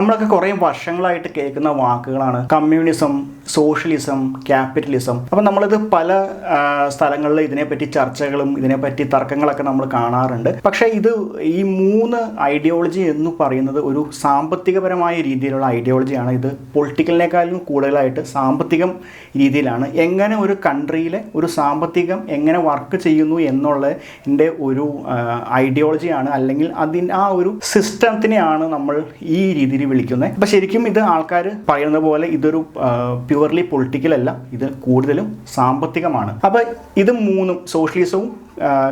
നമ്മളൊക്കെ കുറേ വർഷങ്ങളായിട്ട് കേൾക്കുന്ന വാക്കുകളാണ് കമ്മ്യൂണിസം, സോഷ്യലിസം, ക്യാപിറ്റലിസം. അപ്പം നമ്മളിത് പല സ്ഥലങ്ങളിൽ ഇതിനെപ്പറ്റി ചർച്ചകളും ഇതിനെപ്പറ്റി തർക്കങ്ങളൊക്കെ നമ്മൾ കാണാറുണ്ട്. പക്ഷേ ഈ മൂന്ന് ഐഡിയോളജി എന്ന് പറയുന്നത് ഒരു സാമ്പത്തികപരമായ രീതിയിലുള്ള ഐഡിയോളജിയാണ്. ഇത് പൊളിറ്റിക്കലിനേക്കാളും കൂടുതലായിട്ട് സാമ്പത്തികം രീതിയിലാണ്. എങ്ങനെ ഒരു കൺട്രിയിലെ ഒരു സാമ്പത്തികം എങ്ങനെ വർക്ക് ചെയ്യുന്നു എന്നുള്ളതിൻ്റെ ഒരു ഐഡിയോളജിയാണ്, അല്ലെങ്കിൽ ആ ഒരു സിസ്റ്റത്തിനെയാണ് നമ്മൾ ഈ രീതിയിൽ വിളിക്കുന്നത്. അപ്പം ശരിക്കും ഇത് ആൾക്കാർ പറയുന്നത് പോലെ ഇതൊരു പ്യുവർലി പൊളിറ്റിക്കൽ അല്ല, ഇത് കൂടുതലും സാമ്പത്തികമാണ്. അപ്പം ഇത് മൂന്നും, സോഷ്യലിസവും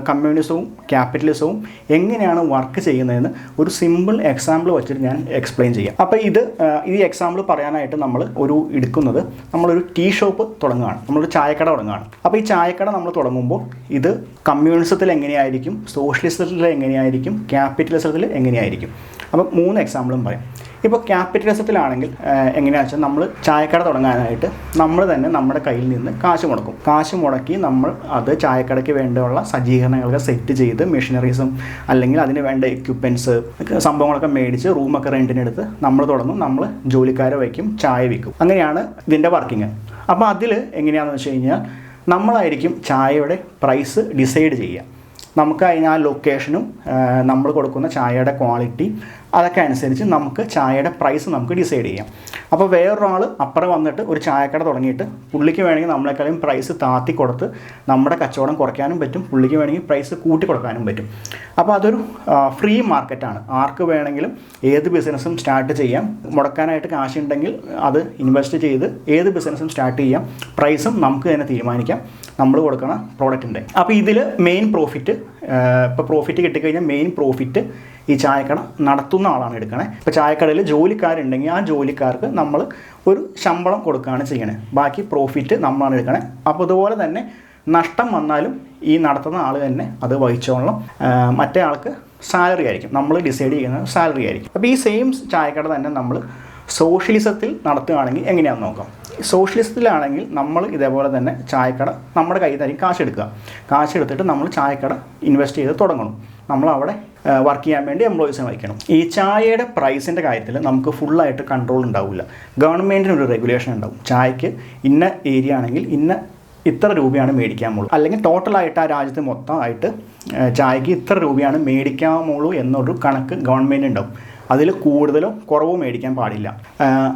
കമ്മ്യൂണിസവും ക്യാപിറ്റലിസവും എങ്ങനെയാണ് വർക്ക് ചെയ്യുന്നതെന്ന് ഒരു സിമ്പിൾ എക്സാമ്പിൾ വെച്ചിട്ട് ഞാൻ എക്സ്പ്ലെയിൻ ചെയ്യാം. അപ്പോൾ ഈ എക്സാമ്പിൾ പറയാനായിട്ട് നമ്മളൊരു ടീ ഷോപ്പ് തുടങ്ങുകയാണ്, നമ്മളൊരു ചായക്കട തുടങ്ങുകയാണ്. അപ്പോൾ ഈ ചായക്കട നമ്മൾ തുടങ്ങുമ്പോൾ ഇത് കമ്മ്യൂണിസത്തിൽ എങ്ങനെയായിരിക്കും, സോഷ്യലിസത്തിൽ എങ്ങനെയായിരിക്കും, ക്യാപിറ്റലിസത്തിൽ എങ്ങനെയായിരിക്കും. അപ്പം 3 എക്സാമ്പിളും പറയാം. ഇപ്പോൾ ക്യാപിറ്റലിസത്തിലാണെങ്കിൽ എങ്ങനെയാണെന്ന് വെച്ചാൽ നമ്മൾ ചായക്കട തുടങ്ങാനായിട്ട് നമ്മൾ തന്നെ നമ്മുടെ കയ്യിൽ നിന്ന് കാശ് മുടക്കി നമ്മൾ അത് ചായക്കടയ്ക്ക് വേണ്ടിയുള്ള സജ്ജീകരണങ്ങളൊക്കെ സെറ്റ് ചെയ്ത് മെഷീനറീസും അല്ലെങ്കിൽ അതിന് വേണ്ട എക്യുപ്മെൻറ്റ്സ് സംഭവങ്ങളൊക്കെ മേടിച്ച് റൂമൊക്കെ റെൻറ്റിനെടുത്ത് നമ്മൾ തുടങ്ങും, നമ്മൾ ജോലിക്കാരെ വയ്ക്കും, ചായ വിൽക്കും. അങ്ങനെയാണ് ഇതിൻ്റെ വർക്കിങ്. അപ്പോൾ അതിൽ എങ്ങനെയാണെന്ന് വെച്ച് കഴിഞ്ഞാൽ നമ്മളായിരിക്കും ചായയുടെ പ്രൈസ് ഡിസൈഡ് ചെയ്യുക. നമുക്ക് അതിന് ആ ലൊക്കേഷനും നമ്മൾ കൊടുക്കുന്ന ചായയുടെ ക്വാളിറ്റി അതൊക്കെ അനുസരിച്ച് നമുക്ക് ചായയുടെ പ്രൈസ് നമുക്ക് ഡിസൈഡ് ചെയ്യാം. അപ്പോൾ വേറൊരാൾ അപ്പുറം വന്നിട്ട് ഒരു ചായക്കട തുടങ്ങിയിട്ട് പുള്ളിക്ക് വേണമെങ്കിൽ നമ്മളെക്കാളും പ്രൈസ് താത്തി കൊടുത്ത് നമ്മുടെ കച്ചവടം കുറയ്ക്കാനും പറ്റും, പുള്ളിക്ക് വേണമെങ്കിൽ പ്രൈസ് കൂട്ടി കൊടുക്കാനും പറ്റും. അപ്പോൾ അതൊരു ഫ്രീ മാർക്കറ്റാണ്. ആർക്ക് വേണമെങ്കിലും ഏത് ബിസിനസ്സും സ്റ്റാർട്ട് ചെയ്യാം. മുടക്കാനായിട്ട് കാശുണ്ടെങ്കിൽ അത് ഇൻവെസ്റ്റ് ചെയ്ത് ഏത് ബിസിനസ്സും സ്റ്റാർട്ട് ചെയ്യാം. പ്രൈസും നമുക്ക് തന്നെ തീരുമാനിക്കാം നമ്മൾ കൊടുക്കുന്ന പ്രോഡക്റ്റിൻ്റെ. അപ്പോൾ ഇതിൽ മെയിൻ പ്രോഫിറ്റ്, ഇപ്പോൾ പ്രോഫിറ്റ് കിട്ടിക്കഴിഞ്ഞാൽ മെയിൻ പ്രോഫിറ്റ് ഈ ചായക്കട നടത്തുന്ന ആളാണ് എടുക്കണേ. ഇപ്പോൾ ചായക്കടയിൽ ജോലിക്കാരുണ്ടെങ്കിൽ ആ ജോലിക്കാർക്ക് നമ്മൾ ഒരു ശമ്പളം കൊടുക്കുകയാണ് ചെയ്യണേ, ബാക്കി പ്രോഫിറ്റ് നമ്മളാണ് എടുക്കണേ. അപ്പോൾ അതുപോലെ തന്നെ നഷ്ടം വന്നാലും ഈ നടത്തുന്ന ആൾ തന്നെ അത് വഹിച്ചോളണം. മറ്റേ ആൾക്ക് സാലറി ആയിരിക്കും, നമ്മൾ ഡിസൈഡ് ചെയ്യുന്ന സാലറി ആയിരിക്കും. അപ്പോൾ ഈ സെയിം ചായക്കട തന്നെ നമ്മൾ സോഷ്യലിസത്തിൽ നടത്തുകയാണെങ്കിൽ എങ്ങനെയാണെന്ന് നോക്കാം. സോഷ്യലിസത്തിലാണെങ്കിൽ നമ്മൾ ഇതേപോലെ തന്നെ ചായക്കട നമ്മുടെ കയ്യിൽ നിന്ന് കാശെടുത്തിട്ട് നമ്മൾ ചായക്കട ഇൻവെസ്റ്റ് ചെയ്ത് തുടങ്ങണം. നമ്മളവിടെ വർക്ക് ചെയ്യാൻ വേണ്ടി എംപ്ലോയീസിനെ വയ്ക്കണം. ഈ ചായയുടെ പ്രൈസിൻ്റെ കാര്യത്തിൽ നമുക്ക് ഫുള്ളായിട്ട് കൺട്രോൾ ഉണ്ടാവില്ല. ഗവൺമെൻറ്റിനൊരു റെഗുലേഷൻ ഉണ്ടാവും. ചായക്ക് ഇന്ന ഏരിയ ആണെങ്കിൽ ഇത്ര രൂപയാണ് മേടിക്കാമുള്ളൂ, അല്ലെങ്കിൽ ടോട്ടലായിട്ട് ആ രാജ്യത്ത് മൊത്തമായിട്ട് ചായക്ക് ഇത്ര രൂപയാണ് മേടിക്കാമുള്ളൂ എന്നൊരു കണക്ക് ഗവൺമെൻറ് ഉണ്ടാവും. അതിൽ കൂടുതലോ കുറവോ മേടിക്കാൻ പാടില്ല.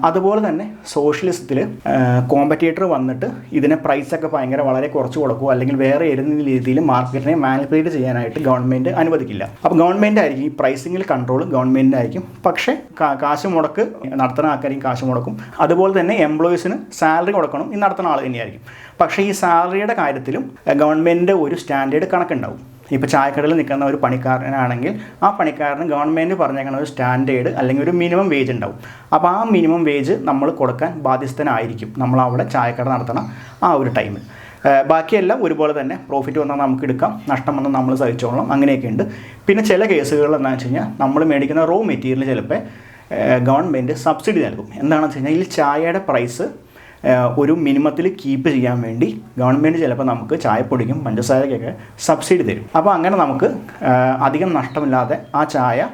അതുപോലെ തന്നെ സോഷ്യലിസത്തിൽ കോമ്പറ്റേറ്റർ വന്നിട്ട് ഇതിനെ പ്രൈസൊക്കെ വളരെ കുറച്ച് കൊടുക്കുമോ അല്ലെങ്കിൽ വേറെ ഏതെങ്കിലും രീതിയിൽ മാർക്കറ്റിനെ മാനിപ്പുലേറ്റ് ചെയ്യാനായിട്ട് ഗവൺമെൻറ് അനുവദിക്കില്ല. അപ്പോൾ ഗവൺമെൻറ് ആയിരിക്കും ഈ പ്രൈസിങ്ങിൽ കൺട്രോൾ ഗവൺമെൻറ് ആയിരിക്കും. പക്ഷേ കാശ് മുടക്ക് നടത്തുന്ന ആൾക്കാരെയും കാശ് മുടക്കും. അതുപോലെ തന്നെ എംപ്ലോയീസിന് സാലറി കൊടുക്കണം, ഈ നടത്തുന്ന ആൾ തന്നെയായിരിക്കും. പക്ഷേ ഈ സാലറിയുടെ കാര്യത്തിലും ഗവൺമെൻറ് ഒരു സ്റ്റാൻഡേർഡ് കണക്കുണ്ടാവും. ഇപ്പോൾ ചായക്കടയിൽ നിൽക്കുന്ന ഒരു പണിക്കാരനാണെങ്കിൽ ആ പണിക്കാരന് ഗവൺമെൻറ് പറഞ്ഞേക്കുന്ന ഒരു സ്റ്റാൻഡേർഡ് അല്ലെങ്കിൽ ഒരു മിനിമം വേജ് ഉണ്ടാവും. അപ്പോൾ ആ മിനിമം വേജ് നമ്മൾ കൊടുക്കാൻ ബാധ്യസ്ഥനായിരിക്കും നമ്മൾ അവിടെ ചായക്കട നടത്തണം ആ ഒരു ടൈമിൽ. ബാക്കിയെല്ലാം ഒരുപോലെ തന്നെ പ്രോഫിറ്റ് വന്നാൽ നമുക്ക് എടുക്കാം, നഷ്ടം വന്നാൽ നമ്മൾ സഹിച്ചോളണം, അങ്ങനെയൊക്കെ ഉണ്ട്. പിന്നെ ചില കേസുകളിൽ എന്താണെന്ന് വെച്ച് കഴിഞ്ഞാൽ നമ്മൾ മേടിക്കുന്ന റോ മെറ്റീരിയൽ ചിലപ്പോൾ ഗവൺമെൻറ് സബ്സിഡി നൽകും. എന്താണെന്ന് വെച്ച് കഴിഞ്ഞാൽ ഈ ചായയുടെ പ്രൈസ് ഒരു മിനിമത്തിൽ കീപ്പ് ചെയ്യാൻ വേണ്ടി ഗവൺമെൻറ് ചിലപ്പോൾ നമുക്ക് ചായപ്പൊടിക്കും പഞ്ചസാരയ്ക്കൊക്കെ സബ്സിഡി തരും. അപ്പോൾ അങ്ങനെ നമുക്ക് അധികം നഷ്ടമില്ലാതെ ആ ചായ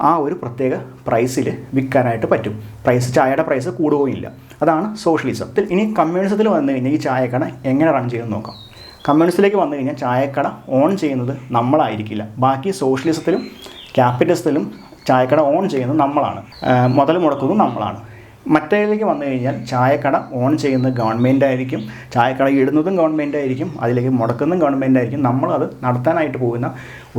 ആ ഒരു പ്രത്യേക പ്രൈസിൽ വിൽക്കാനായിട്ട് പറ്റും. ചായയുടെ പ്രൈസ് കൂടുകയില്ല. അതാണ് സോഷ്യലിസം. ഇനി കമ്മ്യൂണിസത്തിൽ വന്നു കഴിഞ്ഞാൽ ഈ ചായക്കട എങ്ങനെ റൺ ചെയ്യുമെന്ന് നോക്കാം. കമ്മ്യൂണിസത്തിലേക്ക് വന്നു കഴിഞ്ഞാൽ ചായക്കട ഓൺ ചെയ്യുന്നത് നമ്മളായിരിക്കില്ല. ബാക്കി സോഷ്യലിസത്തിലും ക്യാപിറ്റലിസത്തിലും ചായക്കട ഓൺ ചെയ്യുന്നത് നമ്മളാണ്, മുതൽ മുടക്കുന്നത് നമ്മളാണ്. മറ്റേതിലേക്ക് വന്നു കഴിഞ്ഞാൽ ചായക്കട ഓൺ ചെയ്യുന്നത് ഗവൺമെൻറ് ആയിരിക്കും, ചായക്കട ഇടുന്നതും ഗവൺമെൻറ് ആയിരിക്കും, അതിലേക്ക് മുടക്കുന്നതും ഗവൺമെൻറ് ആയിരിക്കും. നമ്മളത് നടത്താനായിട്ട് പോകുന്ന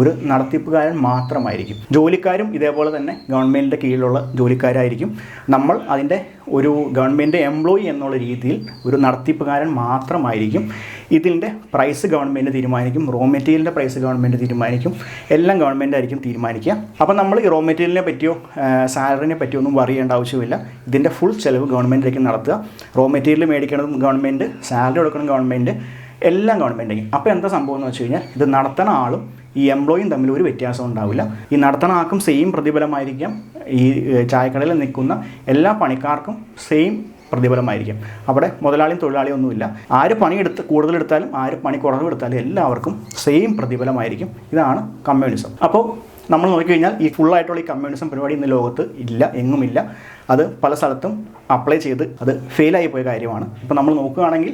ഒരു നടത്തിപ്പുകാരൻ മാത്രമായിരിക്കും. ജോലിക്കാരും ഇതേപോലെ തന്നെ ഗവൺമെൻറ്റിൻ്റെ കീഴിലുള്ള ജോലിക്കാരായിരിക്കും. നമ്മൾ അതിൻ്റെ ഒരു ഗവൺമെൻറ് എംപ്ലോയി എന്നുള്ള രീതിയിൽ ഒരു നടത്തിപ്പുകാരൻ മാത്രമായിരിക്കും. ഇതിൻ്റെ പ്രൈസ് ഗവൺമെൻറ് തീരുമാനിക്കും, റോ മെറ്റീരിയലിൻ്റെ പ്രൈസ് ഗവൺമെൻറ് തീരുമാനിക്കും, എല്ലാം ഗവൺമെൻറ് ആയിരിക്കും തീരുമാനിക്കുക. അപ്പോൾ നമ്മൾ ഈ റോ മെറ്റീരിയലിനെ പറ്റിയോ സാലറിനെ പറ്റിയോ ഒന്നും വറി ചെയ്യേണ്ട ആവശ്യമില്ല. ഇതിൻ്റെ ഫുൾ ചിലവ് ഗവൺമെൻറ്റിലേക്ക് നടത്തുക. റോ മെറ്റീരിയൽ മേടിക്കണതും ഗവൺമെൻറ്, സാലറി കൊടുക്കണം ഗവൺമെൻറ്, എല്ലാം ഗവൺമെൻറ് ആയിരിക്കും. അപ്പോൾ എന്താ സംഭവം എന്ന് വെച്ച് കഴിഞ്ഞാൽ ഇത് നടത്തുന്ന ആളും ഈ എംപ്ലോയിയും തമ്മിൽ ഒരു വ്യത്യാസം ഉണ്ടാവില്ല. ഈ നടത്തുന്ന ആൾക്കും സെയിം പ്രതിഫലമായിരിക്കാം, ഈ ചായക്കടയിൽ നിൽക്കുന്ന എല്ലാ പണിക്കാർക്കും സെയിം പ്രതിഫലമായിരിക്കും. അവിടെ മുതലാളിയും തൊഴിലാളിയും ഒന്നുമില്ല. ആര് പണിയെടുത്ത് കൂടുതലെടുത്താലും ആര് പണി കുറവെടുത്താലും എല്ലാവർക്കും സെയിം പ്രതിഫലമായിരിക്കും. ഇതാണ് കമ്മ്യൂണിസം. അപ്പോൾ നമ്മൾ നോക്കിക്കഴിഞ്ഞാൽ ഈ ഫുള്ളായിട്ടുള്ള ഈ കമ്മ്യൂണിസം പരിപാടി ഇന്ന് ലോകത്ത് ഇല്ല, എങ്ങുമില്ല. അത് പല സ്ഥലത്തും അപ്ലൈ ചെയ്ത് അത് ഫെയിലായി പോയ കാര്യമാണ്. ഇപ്പോൾ നമ്മൾ നോക്കുകയാണെങ്കിൽ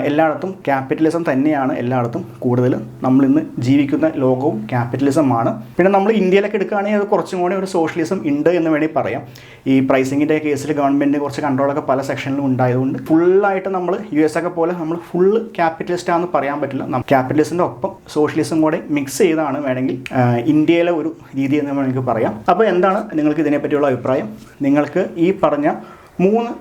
എല്ലായിടത്തും ക്യാപിറ്റലിസം തന്നെയാണ് എല്ലായിടത്തും കൂടുതൽ. നമ്മളിന്ന് ജീവിക്കുന്ന ലോകവും ക്യാപിറ്റലിസമാണ്. പിന്നെ നമ്മൾ ഇന്ത്യയിലൊക്കെ എടുക്കുകയാണെങ്കിൽ അത് കുറച്ചും കൂടി ഒരു സോഷ്യലിസം ഉണ്ട് എന്ന് വേണമെങ്കിൽ പറയാം. ഈ പ്രൈസിങ്ങിൻ്റെ കേസിൽ ഗവൺമെൻറ് കുറച്ച് കൺട്രോളൊക്കെ പല സെക്ഷനിലും ഉണ്ടായതുകൊണ്ട് ഫുള്ളായിട്ട് നമ്മൾ US ഒക്കെ പോലെ നമ്മൾ ഫുള്ള് ക്യാപിറ്റലിസ്റ്റാണെന്ന് പറയാൻ പറ്റില്ല. ക്യാപിറ്റലിസത്തിൻ്റെ ഒപ്പം സോഷ്യലിസം കൂടെ മിക്സ് ചെയ്താണ് വേണമെങ്കിൽ ഇന്ത്യയിലെ ഒരു രീതി എന്ന് വേണമെങ്കിൽ പറയാം. അപ്പോൾ എന്താണ് നിങ്ങൾക്ക് ഇതിനെപ്പറ്റിയുള്ള അഭിപ്രായം? നിങ്ങൾക്ക് ഈ പറഞ്ഞ 3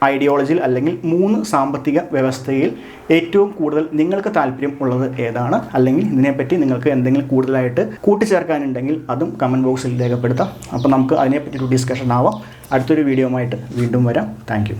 ഐഡിയോളജിയിൽ അല്ലെങ്കിൽ 3 സാമ്പത്തിക വ്യവസ്ഥയിൽ ഏറ്റവും കൂടുതൽ നിങ്ങൾക്ക് താല്പര്യം ഉള്ളത് ഏതാണ്? അല്ലെങ്കിൽ ഇതിനെപ്പറ്റി നിങ്ങൾക്ക് എന്തെങ്കിലും കൂടുതലായിട്ട് കൂട്ടിച്ചേർക്കാനുണ്ടെങ്കിൽ അതും കമൻറ്റ് ബോക്സിൽ രേഖപ്പെടുത്താം. അപ്പോൾ നമുക്ക് അതിനെപ്പറ്റി ഒരു ഡിസ്കഷൻ ആവാം. അടുത്തൊരു വീഡിയോ ആയിട്ട് വീണ്ടും വരാം. താങ്ക്